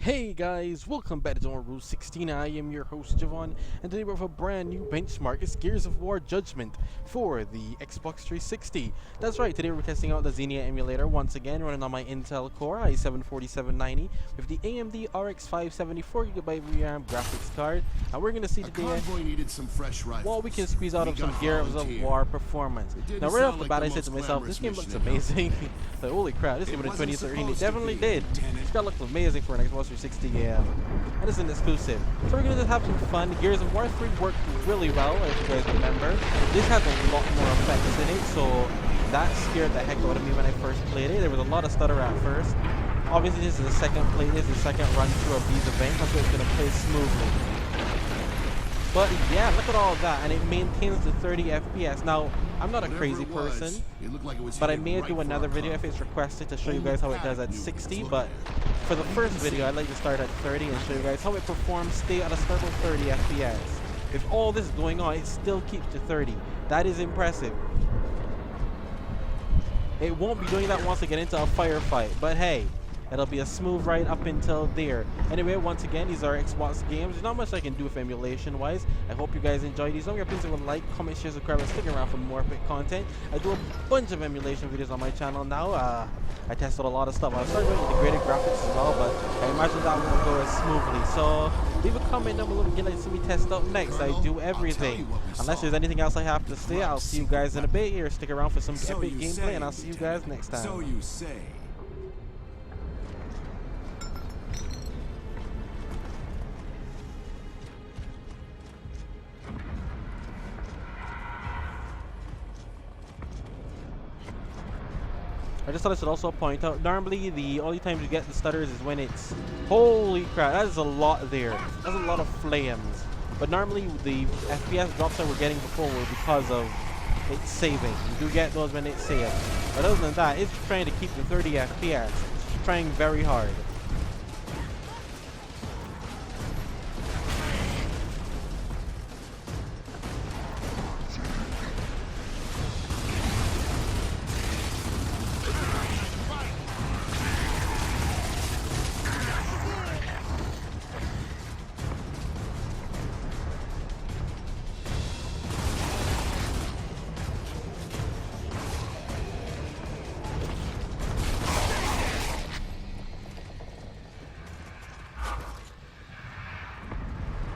Hey guys, welcome back to Zone Rule 16. I am your host Javon, and today we have a brand new benchmark. It's Gears of War Judgment for the Xbox 360. That's right, today we're testing out the Xenia emulator once again, running on my Intel Core i7-4790 with the AMD RX-570 4GB RAM graphics card. And we're going to see today what we can squeeze out of some Gears of War performance. Now right off the bat, I said to myself, this game looks amazing. Like, holy crap, this game in 2013, it definitely did. This guy looks amazing for an Xbox 360 game, and it's an exclusive. So we're gonna just have some fun. Gears of War 3 worked really well, if you guys remember. This has a lot more effects in it, so that scared the heck out of me when I first played it. There was a lot of stutter at first. Obviously, this is the second play. This is the second run through of these events, so it's gonna play smoothly. But yeah, look at all of that, and it maintains the 30 FPS. Now, I'm not a crazy person, but I may do another video if it's requested to show you guys how it does at 60. But for the first video, I'd like to start at 30 and show you guys how it performs, stay at a stable 30 FPS. If all this is going on, it still keeps to 30. That is impressive. It won't be doing that once I get into a firefight, but hey, it'll be a smooth ride up until there. Anyway, once again, these are Xbox games. There's not much I can do with emulation-wise. I hope you guys enjoy these. Don't forget, please leave a like, comment, share, subscribe, and stick around for more epic content. I do a bunch of emulation videos on my channel now. I tested a lot of stuff. I started with integrated graphics as well, but I imagine that won't go as smoothly. So leave a comment down below if you'd like to see me test out next. I do everything. Unless there's anything else I have to say, I'll see you guys in a bit here. Stick around for some epic gameplay, and I'll see you guys next time. So you say. I just thought I should also point out, normally the only times you get the stutters is when it's, holy crap, that is a lot there. That's a lot of flames. But normally the FPS drops that we're getting before were because of it saving. You do get those when it saves. But other than that, it's trying to keep the 30 FPS. It's trying very hard.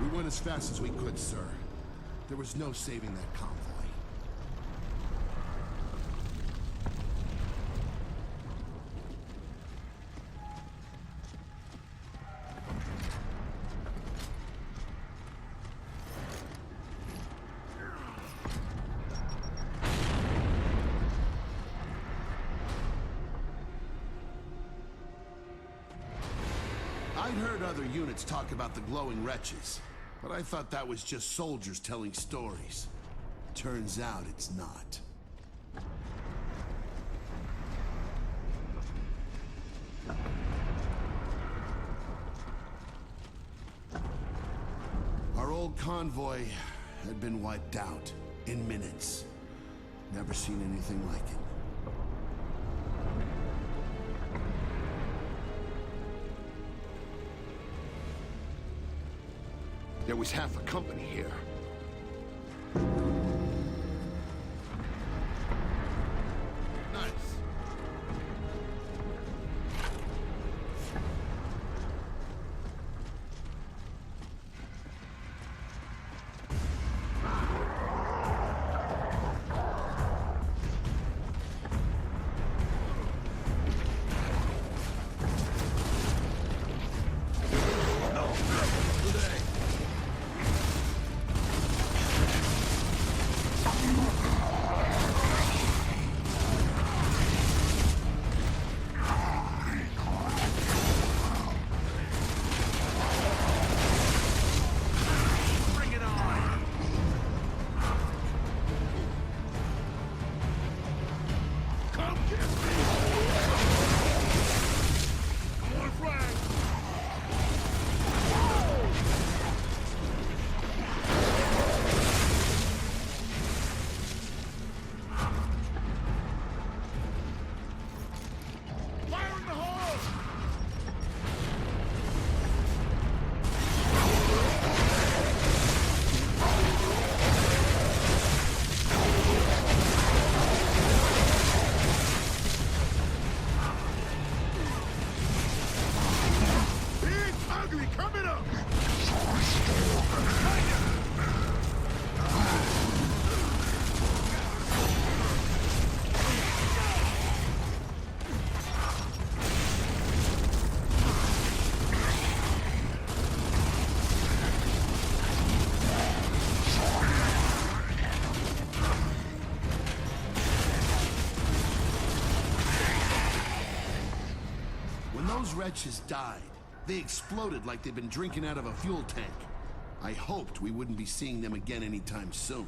We went as fast as we could, sir. There was no saving that convoy. I'd heard other units talk about the glowing wretches, but I thought that was just soldiers telling stories. Turns out it's not. Our old convoy had been wiped out in minutes. Never seen anything like it. There was half a company here. Nice. Those wretches died. They exploded like they'd been drinking out of a fuel tank. I hoped we wouldn't be seeing them again anytime soon.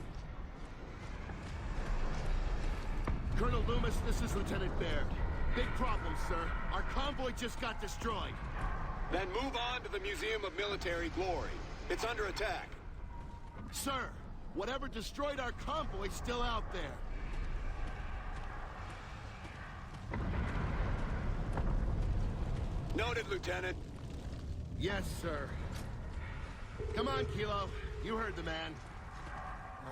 Colonel Loomis, this is Lieutenant Baird. Big problem, sir. Our convoy just got destroyed. Then move on to the Museum of Military Glory. It's under attack. Sir, whatever destroyed our convoy's still out there. Noted, Lieutenant. Yes, sir. Come on, Kilo. You heard the man.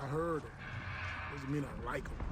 I heard him. Doesn't mean I like him.